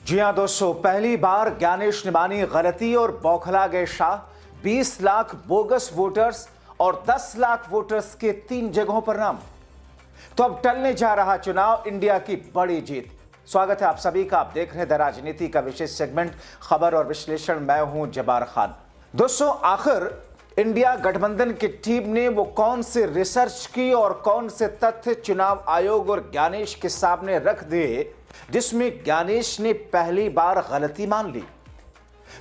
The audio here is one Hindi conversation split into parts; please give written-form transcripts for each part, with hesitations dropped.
जी हां दोस्तों, पहली बार ज्ञानेश ने मानी गलती और बौखला गए शाह। 20 लाख बोगस वोटर्स और 10 लाख वोटर्स के 3 जगहों पर नाम। तो अब टलने जा रहा चुनाव, इंडिया की बड़ी जीत। स्वागत है आप सभी का। आप देख रहे हैं द राजनीति का विशेष सेगमेंट खबर और विश्लेषण। मैं हूं जब्बार खान। दोस्तों, आखिर इंडिया गठबंधन की टीम ने वो कौन से रिसर्च की और कौन से तथ्य चुनाव आयोग और ज्ञानेश के सामने रख दिए जिसमें ज्ञानेश ने पहली बार गलती मान ली।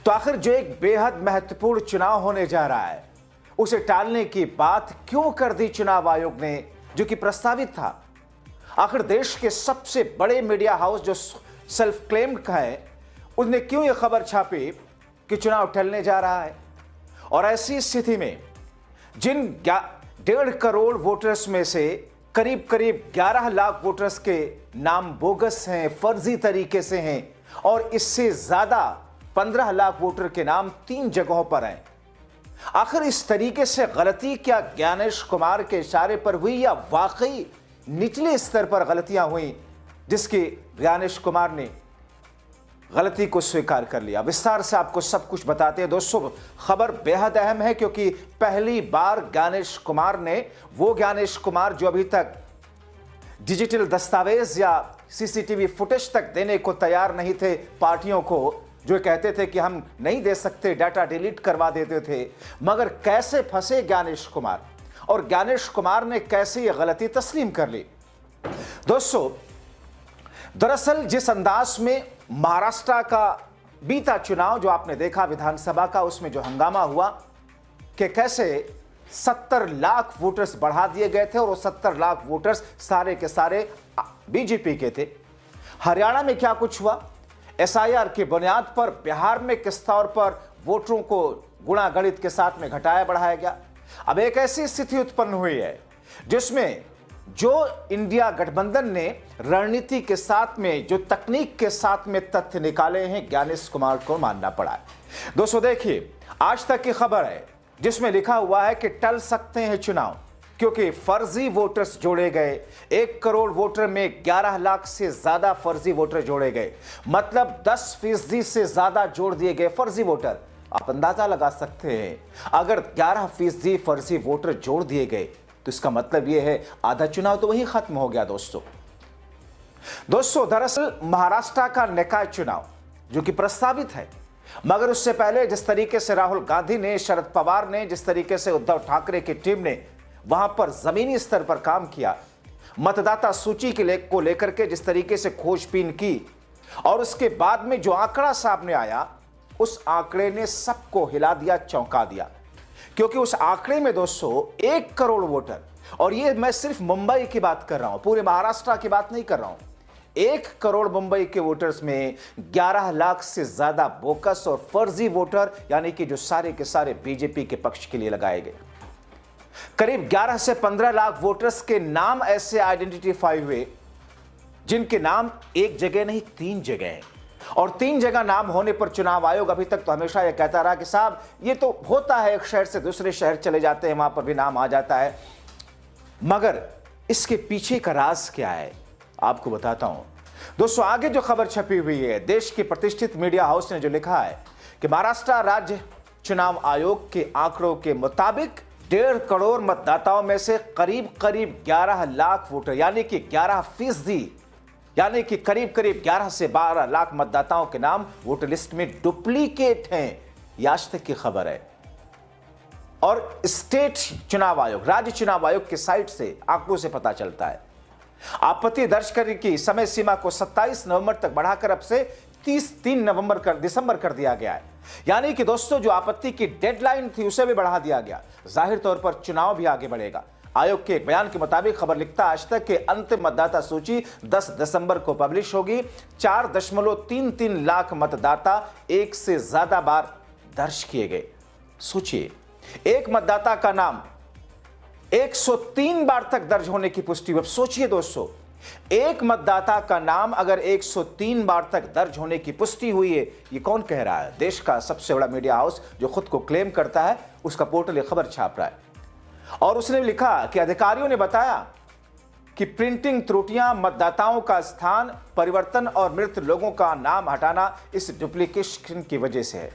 तो आखिर जो एक बेहद महत्वपूर्ण चुनाव होने जा रहा है उसे टालने की बात क्यों कर दी चुनाव आयोग ने, जो कि प्रस्तावित था। आखिर देश के सबसे बड़े मीडिया हाउस जो सेल्फ क्लेम्ड है उसने क्यों यह खबर छापी कि चुनाव टलने जा रहा है। और ऐसी स्थिति में जिन 1.5 करोड़ वोटर्स में से करीब 11 लाख वोटर्स के नाम बोगस हैं, फर्जी तरीके से हैं, और इससे ज्यादा 15 लाख वोटर के नाम 3 जगहों पर हैं। आखिर इस तरीके से गलती क्या ज्ञानेश कुमार के इशारे पर हुई या वाकई निचले स्तर पर गलतियां हुई जिसकी ज्ञानेश कुमार ने गलती को स्वीकार कर लिया। विस्तार से आपको सब कुछ बताते हैं दोस्तों। खबर बेहद अहम है क्योंकि पहली बार ज्ञानेश कुमार ने, वो ज्ञानेश कुमार जो अभी तक डिजिटल दस्तावेज या सीसीटीवी फुटेज तक देने को तैयार नहीं थे पार्टियों को, जो कहते थे कि हम नहीं दे सकते, डाटा डिलीट करवा देते थे, मगर कैसे फंसे ज्ञानेश कुमार और ज्ञानेश कुमार ने कैसे यह गलती तस्लीम कर ली। दोस्तों, दरअसल जिस अंदाज में महाराष्ट्र का बीता चुनाव जो आपने देखा विधानसभा का, उसमें जो हंगामा हुआ कि कैसे 70 लाख वोटर्स बढ़ा दिए गए थे और वो 70 लाख वोटर्स सारे के सारे बीजेपी के थे। हरियाणा में क्या कुछ हुआ, एसआईआर की बुनियाद पर बिहार में किस तौर पर वोटरों को गुणा गणित के साथ में घटाया बढ़ाया गया। अब एक ऐसी स्थिति उत्पन्न हुई है जिसमें जो इंडिया गठबंधन ने रणनीति के साथ में, जो तकनीक के साथ में तथ्य निकाले हैं, ज्ञानेश कुमार को मानना पड़ा है। दोस्तों देखिए, आज तक की खबर है जिसमें लिखा हुआ है कि टल सकते हैं चुनाव क्योंकि फर्जी वोटर्स जोड़े गए। 1 करोड़ वोटर में 11 लाख से ज्यादा फर्जी वोटर जोड़े गए, मतलब 10% से ज्यादा जोड़ दिए गए फर्जी वोटर। आप अंदाजा लगा सकते हैं, अगर 11% फर्जी वोटर जोड़ दिए गए तो इसका मतलब यह है आधा चुनाव तो वही खत्म हो गया। दोस्तों दरअसल महाराष्ट्र का निकाय चुनाव जो कि प्रस्तावित है, मगर उससे पहले जिस तरीके से राहुल गांधी ने, शरद पवार ने, जिस तरीके से उद्धव ठाकरे की टीम ने वहां पर जमीनी स्तर पर काम किया, मतदाता सूची को लेकर के जिस तरीके से खोजबीन की, और उसके बाद में जो आंकड़ा सामने आया, उस आंकड़े ने सबको हिला दिया, चौंका दिया। क्योंकि उस आंकड़े में दोस्तों 1 करोड़ वोटर, और ये मैं सिर्फ मुंबई की बात कर रहा हूं, पूरे महाराष्ट्र की बात नहीं कर रहा हूं। 1 करोड़ मुंबई के वोटर्स में 11 लाख से ज्यादा बोगस और फर्जी वोटर, यानी कि जो सारे के सारे बीजेपी के पक्ष के लिए लगाए गए। करीब 11 से 15 लाख वोटर्स के नाम ऐसे आइडेंटिफाई हुए जिनके नाम एक जगह नहीं 3 जगह हैं, और 3 जगह नाम होने पर चुनाव आयोग अभी तक तो हमेशा यह कहता रहा कि साहब ये तो होता है, एक शहर से दूसरे शहर चले जाते हैं, वहां पर भी नाम आ जाता है। मगर इसके पीछे का राज क्या है आपको बताता हूं। दोस्तों आगे जो खबर छपी हुई है, देश के प्रतिष्ठित मीडिया हाउस ने जो लिखा है कि महाराष्ट्र राज्य चुनाव आयोग के आंकड़ों के मुताबिक 1.5 करोड़ मतदाताओं में से करीब 11 लाख वोटर, यानी कि 11%, यानी कि करीब 11 से 12 लाख मतदाताओं के नाम वोटर लिस्ट में डुप्लीकेट हैं। यह आज तक की खबर है और स्टेट चुनाव आयोग, राज्य चुनाव आयोग की साइट से आंकड़ों से पता चलता है। आपत्ति दर्ज करने की समय सीमा को 27 नवंबर तक बढ़ाकर अब से 3 दिसंबर कर दिया गया है। यानी कि दोस्तों जो आपत्ति की डेडलाइन थी उसे भी बढ़ा दिया गया। जाहिर तौर पर चुनाव भी आगे बढ़ेगा। आयोग के बयान के मुताबिक खबर लिखता है, आज तक के अंतिम मतदाता सूची 10 दिसंबर को पब्लिश होगी। 4.33 लाख मतदाता एक से ज्यादा बार दर्ज किए गए। सोचिए, एक मतदाता का नाम 103 बार तक दर्ज होने की पुष्टि हुई। अब सोचिए दोस्तों, एक मतदाता का नाम अगर 103 बार तक दर्ज होने की पुष्टि हुई है, ये कौन कह रहा है? देश का सबसे बड़ा मीडिया हाउस जो खुद को क्लेम करता है, उसका पोर्टल ये खबर छाप रहा है। और उसने लिखा कि अधिकारियों ने बताया कि प्रिंटिंग त्रुटियां, मतदाताओं का स्थान परिवर्तन और मृत लोगों का नाम हटाना इस डुप्लीकेशन की वजह से है।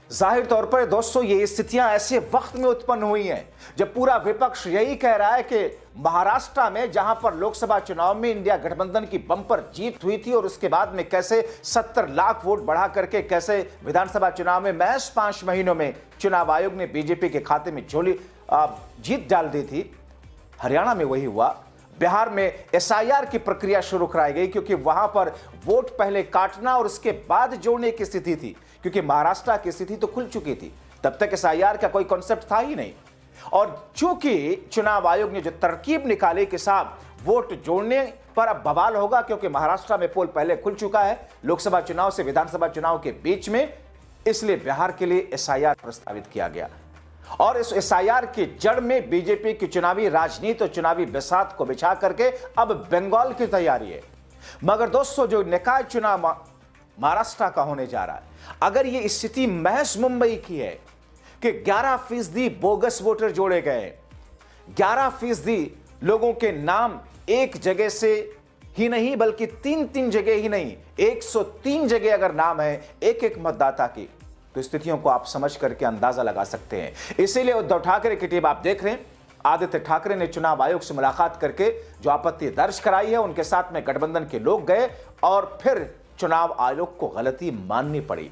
जाहिर तौर पर दोस्तों ये स्थितियां ऐसे वक्त में उत्पन्न हुई हैं जब पूरा विपक्ष यही कह रहा है कि महाराष्ट्र में जहां पर लोकसभा चुनाव में इंडिया गठबंधन की बम्पर जीत हुई थी और उसके बाद में कैसे 70 लाख वोट बढ़ा करके कैसे विधानसभा चुनाव में महज 5 महीनों में चुनाव आयोग ने बीजेपी के खाते में जीत डाल दी थी, हरियाणा में वही हुआ। बिहार में एसआईआर की प्रक्रिया शुरू कराई गई क्योंकि वहां पर वोट पहले काटना और उसके बाद जोड़ने की स्थिति थी, क्योंकि महाराष्ट्र की स्थिति तो खुल चुकी थी, तब तक एसआईआर का कोई कॉन्सेप्ट था ही नहीं। और चूंकि चुनाव आयोग ने जो तरकीब निकाली कि साहब वोट जोड़ने पर अब बवाल होगा, क्योंकि महाराष्ट्र में पोल पहले खुल चुका है लोकसभा चुनाव से विधानसभा चुनाव के बीच में, इसलिए बिहार के लिए एसआईआर प्रस्तावित किया गया। और इस एसआईआर की जड़ में बीजेपी की चुनावी राजनीति और चुनावी बिसात को बिछा करके अब बंगाल की तैयारी है। मगर दोस्तों जो निकाय चुनाव महाराष्ट्र का होने जा रहा है, अगर ये स्थिति महज मुंबई की है कि 11% बोगस वोटर जोड़े गए, 11% लोगों के नाम एक जगह से ही नहीं बल्कि 3 जगह ही नहीं, 103 जगह अगर नाम है एक एक मतदाता की, तो स्थितियों को आप समझ करके अंदाजा लगा सकते हैं। इसीलिए उद्धव ठाकरे की टीम आप देख रहे हैं, आदित्य ठाकरे ने चुनाव आयोग से मुलाकात करके जो आपत्ति दर्ज कराई है, उनके साथ में गठबंधन के लोग गए और फिर चुनाव आयोग को गलती माननी पड़ी,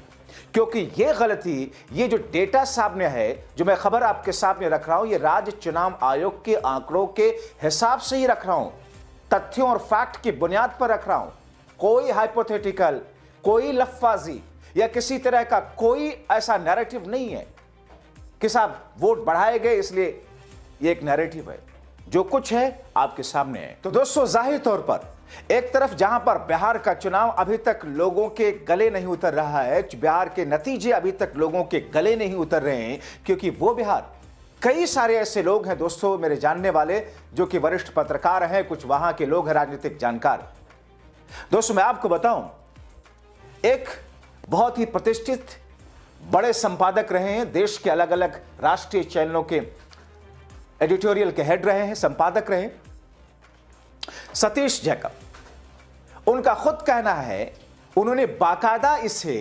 क्योंकि ये गलती, ये जो डेटा सामने है, जो मैं खबर आपके सामने रख रहा हूं, ये राज्य चुनाव आयोग के आंकड़ों के हिसाब से ही रख रहा हूं, तथ्यों और फैक्ट की बुनियाद पर रख रहा हूं। कोई हाइपोथेटिकल, कोई लफ्फाजी या किसी तरह का कोई ऐसा नैरेटिव नहीं है कि साहब वोट बढ़ाए गए इसलिए ये एक नैरेटिव है। जो कुछ है आपके सामने है। तो दोस्तों जाहिर तौर पर एक तरफ जहां पर बिहार का चुनाव अभी तक लोगों के गले नहीं उतर रहा है, बिहार के नतीजे अभी तक लोगों के गले नहीं उतर रहे हैं, क्योंकि वो बिहार, कई सारे ऐसे लोग हैं दोस्तों मेरे जानने वाले जो कि वरिष्ठ पत्रकार हैं, कुछ वहां के लोग हैं राजनीतिक जानकार। दोस्तों मैं आपको बताऊं, एक बहुत ही प्रतिष्ठित बड़े संपादक रहे हैं, देश के अलग अलग राष्ट्रीय चैनलों के एडिटोरियल के हेड रहे हैं, संपादक रहे, सतीश जैकब। उनका खुद कहना है, उन्होंने बाकायदा इसे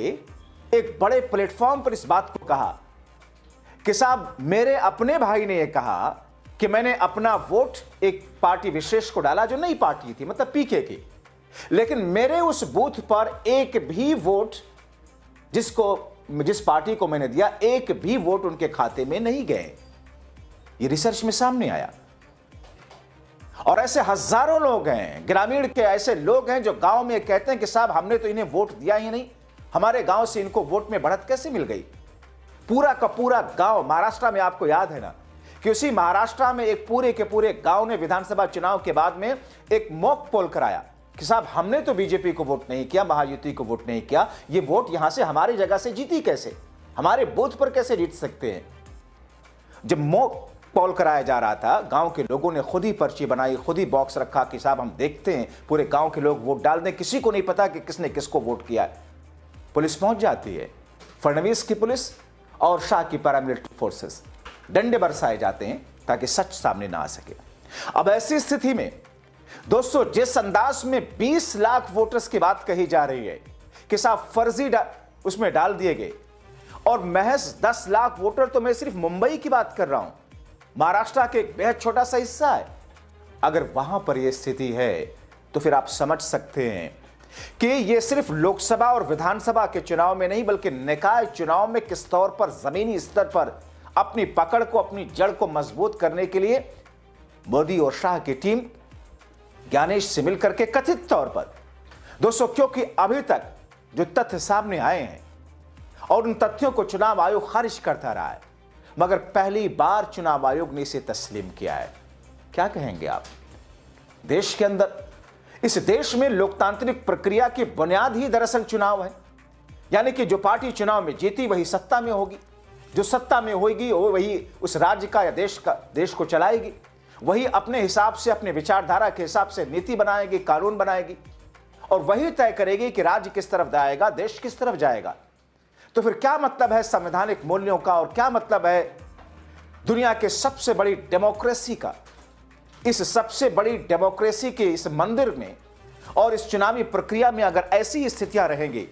एक बड़े प्लेटफॉर्म पर इस बात को कहा कि साहब मेरे अपने भाई ने यह कहा कि मैंने अपना वोट एक पार्टी विशेष को डाला जो नई पार्टी थी, मतलब पीके की, लेकिन मेरे उस बूथ पर एक भी वोट जिस पार्टी को मैंने दिया, एक भी वोट उनके खाते में नहीं गए। ये रिसर्च में सामने आया। और ऐसे हजारों लोग हैं, ग्रामीण के ऐसे लोग हैं जो गांव में कहते हैं कि साहब हमने तो इन्हें वोट दिया ही नहीं, हमारे गांव से इनको वोट में बढ़त कैसे मिल गई। पूरा का पूरा गांव, महाराष्ट्र में आपको याद है ना कि उसी महाराष्ट्र में एक पूरे के पूरे गांव ने विधानसभा चुनाव के बाद में एक मॉक पोल कराया कि साहब हमने तो बीजेपी को वोट नहीं किया, महायुति को वोट नहीं किया, ये वोट यहां से हमारी जगह से जीती कैसे, हमारे बूथ पर कैसे जीत सकते हैं। जब मॉक पोल कराया जा रहा था, गांव के लोगों ने खुद ही पर्ची बनाई, खुद ही बॉक्स रखा कि साहब हम देखते हैं, पूरे गांव के लोग वोट डाल दें, किसी को नहीं पता कि किसने किसको वोट किया है। पुलिस पहुंच जाती है, फडणवीस की पुलिस और शाह की पैरामिलिट्री फोर्सेस, डंडे बरसाए जाते हैं ताकि सच सामने ना आ सके। अब ऐसी स्थिति में दोस्तों जिस अंदाज में 20 लाख वोटर्स की बात कही जा रही है कि साहब फर्जी उसमें डाल दिए गए, और महज 10 लाख वोटर, तो मैं सिर्फ मुंबई की बात कर रहा हूं, महाराष्ट्र के एक बेहद छोटा सा हिस्सा है। अगर वहां पर यह स्थिति है तो फिर आप समझ सकते हैं कि यह सिर्फ लोकसभा और विधानसभा के चुनाव में नहीं बल्कि निकाय चुनाव में किस तौर पर जमीनी स्तर पर अपनी पकड़ को, अपनी जड़ को मजबूत करने के लिए मोदी और शाह की टीम ज्ञानेश से मिलकर के कथित तौर पर दोस्तों, क्योंकि अभी तक जो तथ्य सामने आए हैं और उन तथ्यों को चुनाव आयोग खारिज करता रहा है, मगर पहली बार चुनाव आयोग ने इसे तस्लीम किया है। क्या कहेंगे आप? देश के अंदर, इस देश में लोकतांत्रिक प्रक्रिया की बुनियाद ही दरअसल चुनाव है, यानी कि जो पार्टी चुनाव में जीती वही सत्ता में होगी, जो सत्ता में होगी वही उस राज्य का या देश को चलाएगी, वही अपने हिसाब से, अपने विचारधारा के हिसाब से नीति बनाएगी, कानून बनाएगी, और वही तय करेगी कि राज्य किस तरफ जाएगा, देश किस तरफ जाएगा। तो फिर क्या मतलब है संवैधानिक मूल्यों का, और क्या मतलब है दुनिया के सबसे बड़ी डेमोक्रेसी का? इस सबसे बड़ी डेमोक्रेसी के इस मंदिर में और इस चुनावी प्रक्रिया में अगर ऐसी स्थितियां रहेंगी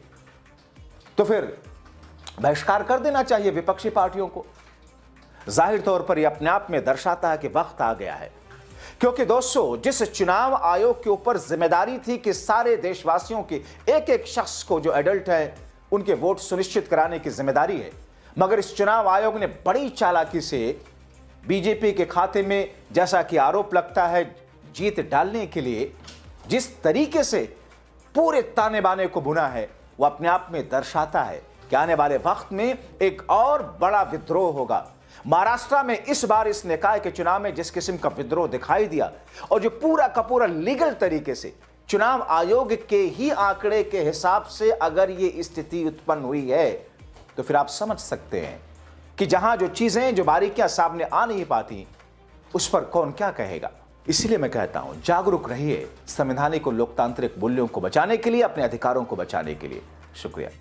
तो फिर बहिष्कार कर देना चाहिए विपक्षी पार्टियों को। जाहिर तौर पर यह अपने आप में दर्शाता है कि वक्त आ गया है, क्योंकि दोस्तों जिस चुनाव आयोग के ऊपर जिम्मेदारी थी कि सारे देशवासियों के एक एक शख्स को जो एडल्ट है उनके वोट सुनिश्चित कराने की जिम्मेदारी है, मगर इस चुनाव आयोग ने बड़ी चालाकी से बीजेपी के खाते में, जैसा कि आरोप लगता है, जीत डालने के लिए जिस तरीके से पूरे ताने बाने को बुना है वह अपने आप में दर्शाता है कि आने वाले वक्त में एक और बड़ा विद्रोह होगा। महाराष्ट्र में इस बार इस निकाय के चुनाव में जिस किस्म का विद्रोह दिखाई दिया और जो पूरा का पूरा लीगल तरीके से चुनाव आयोग के ही आंकड़े के हिसाब से अगर ये स्थिति उत्पन्न हुई है तो फिर आप समझ सकते हैं कि जहां जो चीजें, जो बारीकियां सामने आ नहीं पाती उस पर कौन क्या कहेगा। इसलिए मैं कहता हूं, जागरूक रहिए संवैधानिक और लोकतांत्रिक मूल्यों को बचाने के लिए, अपने अधिकारों को बचाने के लिए। शुक्रिया।